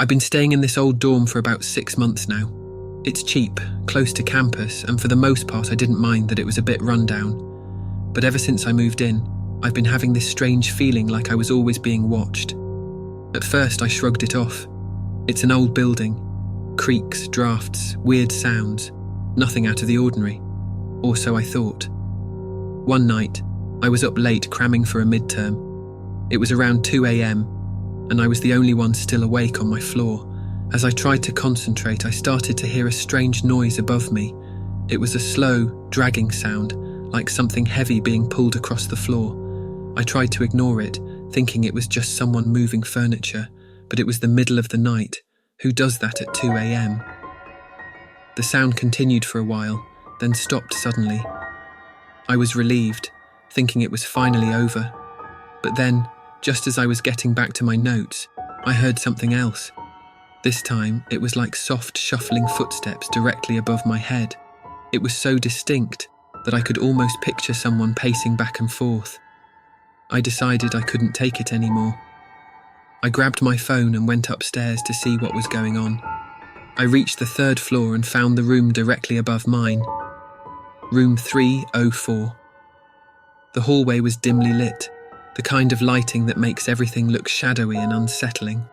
I've been staying in this old dorm for about 6 months now. It's cheap, close to campus, and for the most part I didn't mind that it was a bit rundown. But ever since I moved in, I've been having this strange feeling like I was always being watched. At first I shrugged it off. It's an old building. Creaks, drafts, weird sounds. Nothing out of the ordinary. Or so I thought. One night, I was up late cramming for a midterm. It was around 2 a.m, and I was the only one still awake on my floor. As I tried to concentrate, I started to hear a strange noise above me. It was a slow, dragging sound, like something heavy being pulled across the floor. I tried to ignore it, thinking it was just someone moving furniture, but it was the middle of the night. Who does that at 2 a.m? The sound continued for a while, then stopped suddenly. I was relieved, thinking it was finally over. But then, just as I was getting back to my notes, I heard something else. This time, it was like soft, shuffling footsteps directly above my head. It was so distinct that I could almost picture someone pacing back and forth. I decided I couldn't take it anymore. I grabbed my phone and went upstairs to see what was going on. I reached the 3rd floor and found the room directly above mine. Room 304. The hallway was dimly lit, the kind of lighting that makes everything look shadowy and unsettling.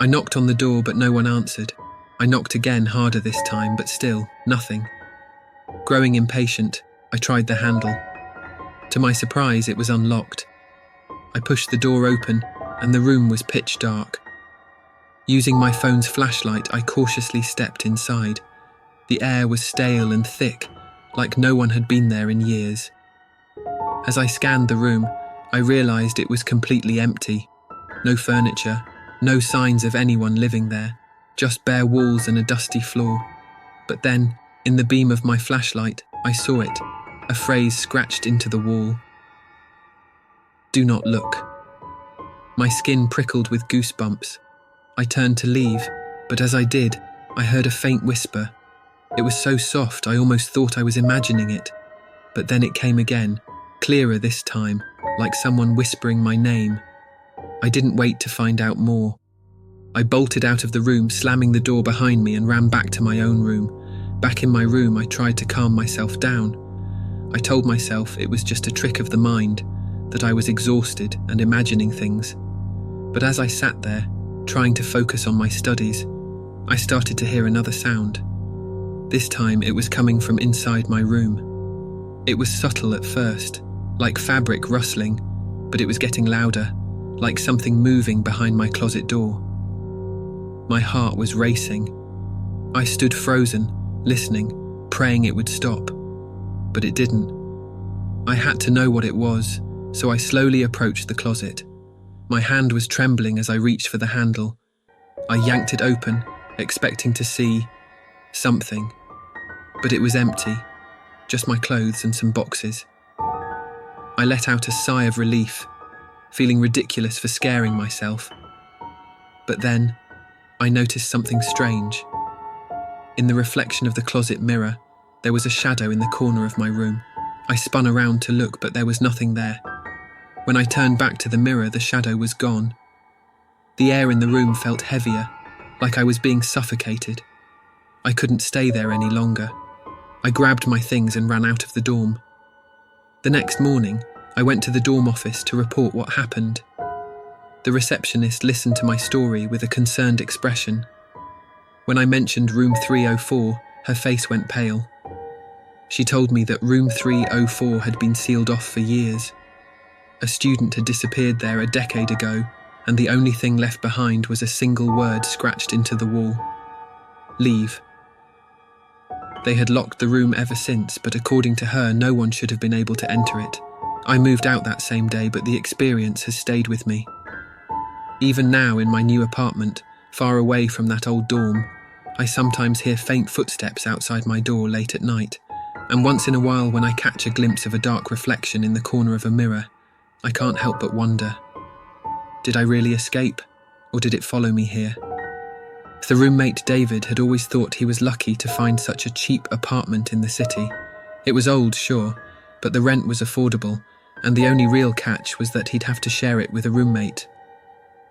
I knocked on the door, but no one answered. I knocked again, harder this time, but still, nothing. Growing impatient, I tried the handle. To my surprise, it was unlocked. I pushed the door open, and the room was pitch dark. Using my phone's flashlight, I cautiously stepped inside. The air was stale and thick, like no one had been there in years. As I scanned the room, I realized it was completely empty. No furniture, no signs of anyone living there, just bare walls and a dusty floor. But then, in the beam of my flashlight, I saw it, a phrase scratched into the wall. Do not look. My skin prickled with goosebumps. I turned to leave, but as I did, I heard a faint whisper. It was so soft I almost thought I was imagining it. But then it came again, clearer this time, like someone whispering my name. I didn't wait to find out more. I bolted out of the room, slamming the door behind me, and ran back to my own room. Back in my room, I tried to calm myself down. I told myself it was just a trick of the mind, that I was exhausted and imagining things. But as I sat there, trying to focus on my studies, I started to hear another sound. This time it was coming from inside my room. It was subtle at first, like fabric rustling, but it was getting louder, like something moving behind my closet door. My heart was racing. I stood frozen, listening, praying it would stop. But it didn't. I had to know what it was, so I slowly approached the closet. My hand was trembling as I reached for the handle. I yanked it open, expecting to see something. But it was empty, just my clothes and some boxes. I let out a sigh of relief, feeling ridiculous for scaring myself. But then, I noticed something strange. In the reflection of the closet mirror, there was a shadow in the corner of my room. I spun around to look, but there was nothing there. When I turned back to the mirror, the shadow was gone. The air in the room felt heavier, like I was being suffocated. I couldn't stay there any longer. I grabbed my things and ran out of the dorm. The next morning, I went to the dorm office to report what happened. The receptionist listened to my story with a concerned expression. When I mentioned room 304, her face went pale. She told me that room 304 had been sealed off for years. A student had disappeared there a decade ago, and the only thing left behind was a single word scratched into the wall. Leave. They had locked the room ever since, but according to her, no one should have been able to enter it. I moved out that same day, but the experience has stayed with me. Even now, in my new apartment, far away from that old dorm, I sometimes hear faint footsteps outside my door late at night, and once in a while when I catch a glimpse of a dark reflection in the corner of a mirror, I can't help but wonder, did I really escape, or did it follow me here? The roommate David had always thought he was lucky to find such a cheap apartment in the city. It was old, sure, but the rent was affordable, and the only real catch was that he'd have to share it with a roommate.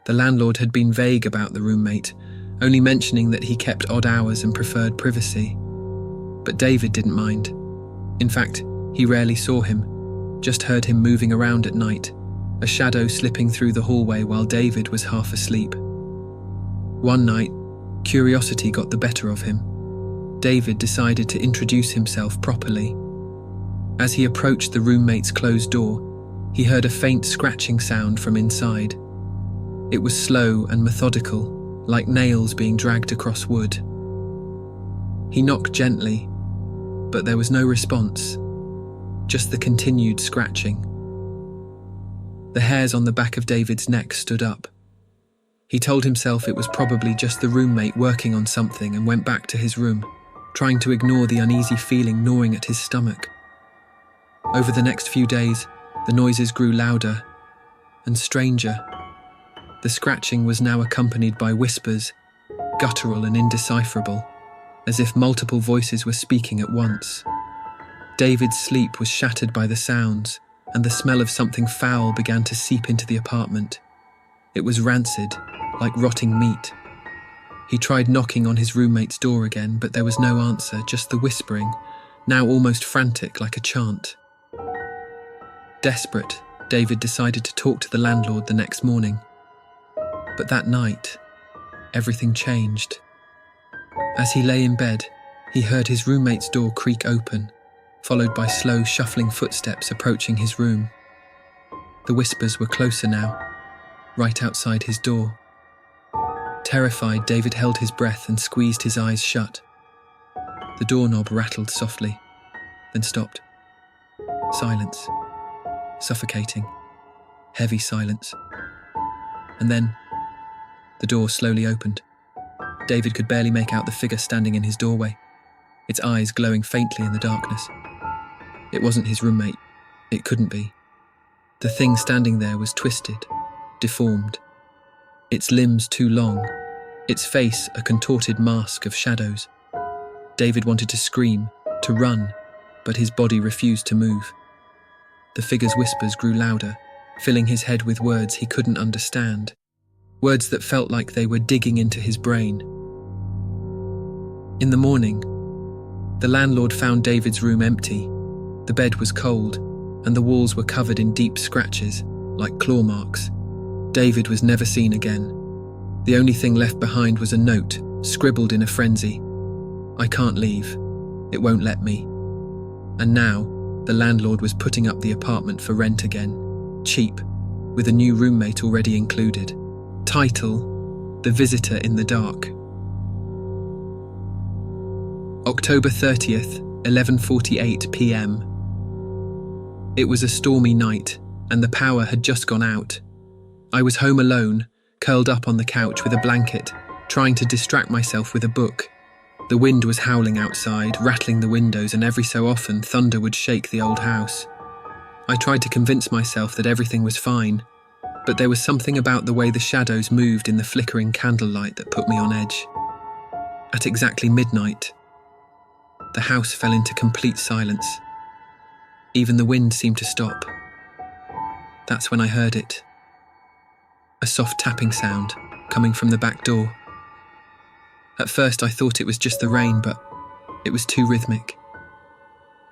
The landlord had been vague about the roommate, only mentioning that he kept odd hours and preferred privacy. But David didn't mind. In fact, he rarely saw him, just heard him moving around at night, a shadow slipping through the hallway while David was half asleep. One night, curiosity got the better of him. David decided to introduce himself properly. As he approached the roommate's closed door, he heard a faint scratching sound from inside. It was slow and methodical, like nails being dragged across wood. He knocked gently, but there was no response, just the continued scratching. The hairs on the back of David's neck stood up. He told himself it was probably just the roommate working on something and went back to his room, trying to ignore the uneasy feeling gnawing at his stomach. Over the next few days, the noises grew louder and stranger. The scratching was now accompanied by whispers, guttural and indecipherable, as if multiple voices were speaking at once. David's sleep was shattered by the sounds, and the smell of something foul began to seep into the apartment. It was rancid, like rotting meat. He tried knocking on his roommate's door again, but there was no answer, just the whispering, now almost frantic like a chant. Desperate, David decided to talk to the landlord the next morning. But that night, everything changed. As he lay in bed, he heard his roommate's door creak open, followed by slow, shuffling footsteps approaching his room. The whispers were closer now, right outside his door. Terrified, David held his breath and squeezed his eyes shut. The doorknob rattled softly, then stopped. Silence. Suffocating. Heavy silence. And then, the door slowly opened. David could barely make out the figure standing in his doorway, its eyes glowing faintly in the darkness. It wasn't his roommate. It couldn't be. The thing standing there was twisted, deformed. Its limbs too long, its face a contorted mask of shadows. David wanted to scream, to run, but his body refused to move. The figure's whispers grew louder, filling his head with words he couldn't understand. Words that felt like they were digging into his brain. In the morning, the landlord found David's room empty. The bed was cold, and the walls were covered in deep scratches, like claw marks. David was never seen again. The only thing left behind was a note, scribbled in a frenzy. "I can't leave. It won't let me." And now, the landlord was putting up the apartment for rent again, cheap, with a new roommate already included. Title: The Visitor in the Dark. October 30th, 11:48 p.m. It was a stormy night, and the power had just gone out. I was home alone, curled up on the couch with a blanket, trying to distract myself with a book. The wind was howling outside, rattling the windows, and every so often thunder would shake the old house. I tried to convince myself that everything was fine, but there was something about the way the shadows moved in the flickering candlelight that put me on edge. At exactly midnight, the house fell into complete silence. Even the wind seemed to stop. That's when I heard it. A soft tapping sound coming from the back door. At first I thought it was just the rain, but it was too rhythmic.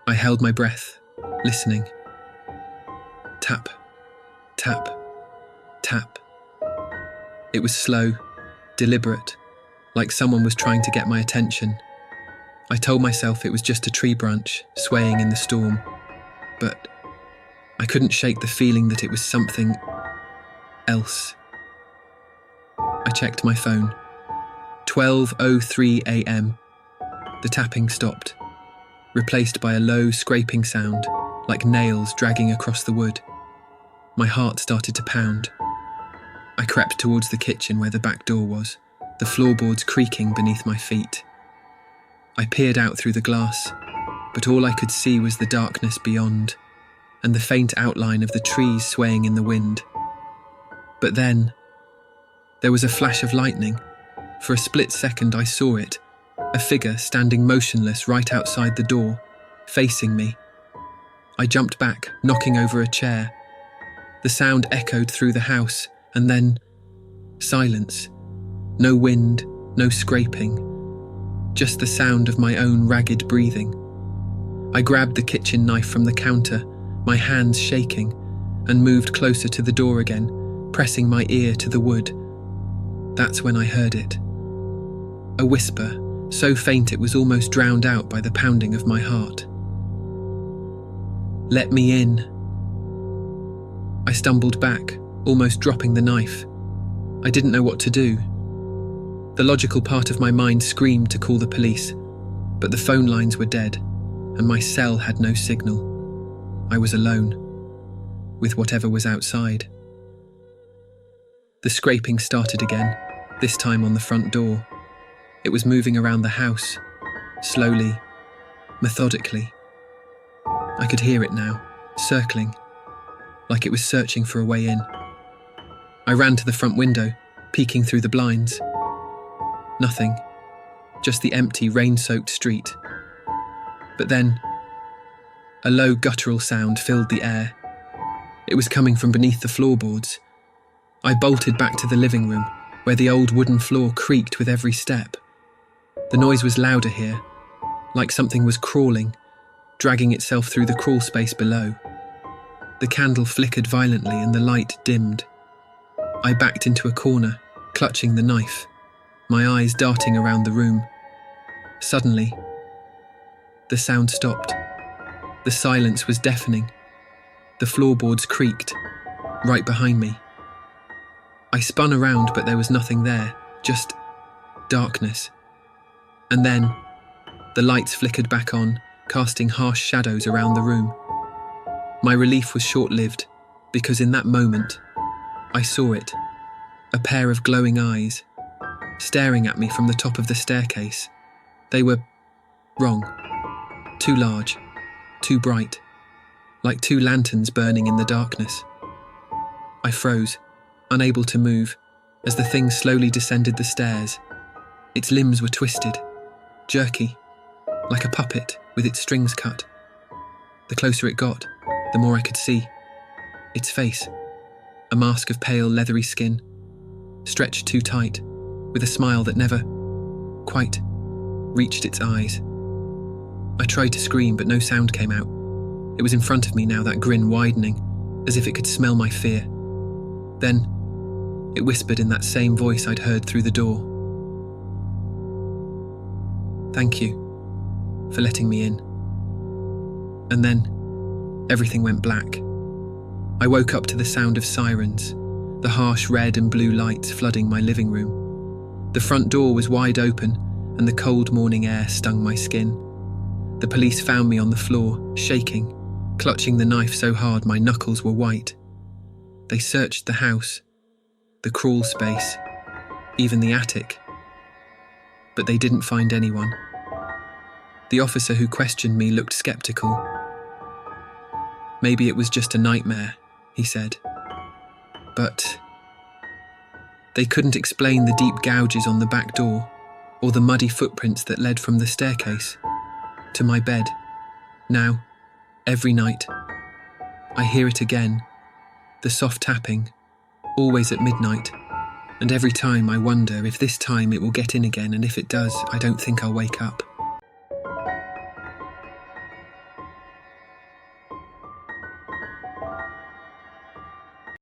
I held my breath, listening. Tap, tap, tap. It was slow, deliberate, like someone was trying to get my attention. I told myself it was just a tree branch swaying in the storm, but I couldn't shake the feeling that it was something else. I checked my phone. 12:03 a.m. The tapping stopped, replaced by a low scraping sound, like nails dragging across the wood. My heart started to pound. I crept towards the kitchen where the back door was, the floorboards creaking beneath my feet. I peered out through the glass, but all I could see was the darkness beyond, and the faint outline of the trees swaying in the wind. But then, there was a flash of lightning. For a split second I saw it, a figure standing motionless right outside the door, facing me. I jumped back, knocking over a chair. The sound echoed through the house, and then Silence. No wind, no scraping. Just the sound of my own ragged breathing. I grabbed the kitchen knife from the counter, my hands shaking, and moved closer to the door again, pressing my ear to the wood. That's when I heard it. A whisper, so faint it was almost drowned out by the pounding of my heart. "Let me in." I stumbled back, almost dropping the knife. I didn't know what to do. The logical part of my mind screamed to call the police, but the phone lines were dead, and my cell had no signal. I was alone, with whatever was outside. The scraping started again, this time on the front door. It was moving around the house, slowly, methodically. I could hear it now, circling, like it was searching for a way in. I ran to the front window, peeking through the blinds. Nothing, just the empty, rain-soaked street. But then, a low guttural sound filled the air. It was coming from beneath the floorboards. I bolted back to the living room, where the old wooden floor creaked with every step. The noise was louder here, like something was crawling, dragging itself through the crawl space below. The candle flickered violently and the light dimmed. I backed into a corner, clutching the knife, my eyes darting around the room. Suddenly, the sound stopped. The silence was deafening. The floorboards creaked, right behind me. I spun around, but there was nothing there, just darkness. And then, the lights flickered back on, casting harsh shadows around the room. My relief was short-lived, because in that moment, I saw it, a pair of glowing eyes, staring at me from the top of the staircase. They were wrong. Too large, too bright, like two lanterns burning in the darkness. I froze, unable to move, as the thing slowly descended the stairs. Its limbs were twisted, jerky, like a puppet with its strings cut. The closer it got, the more I could see. Its face, a mask of pale, leathery skin, stretched too tight, with a smile that never quite reached its eyes. I tried to scream, but no sound came out. It was in front of me now, that grin widening, as if it could smell my fear. Then, it whispered in that same voice I'd heard through the door. "Thank you for letting me in." And then, everything went black. I woke up to the sound of sirens, the harsh red and blue lights flooding my living room. The front door was wide open, and the cold morning air stung my skin. The police found me on the floor, shaking, clutching the knife so hard my knuckles were white. They searched the house, the crawl space, even the attic. But they didn't find anyone. The officer who questioned me looked skeptical. "Maybe it was just a nightmare," he said. But they couldn't explain the deep gouges on the back door, or the muddy footprints that led from the staircase to my bed. Now, every night, I hear it again, the soft tapping, always at midnight, and every time I wonder if this time it will get in again, and if it does, I don't think I'll wake up.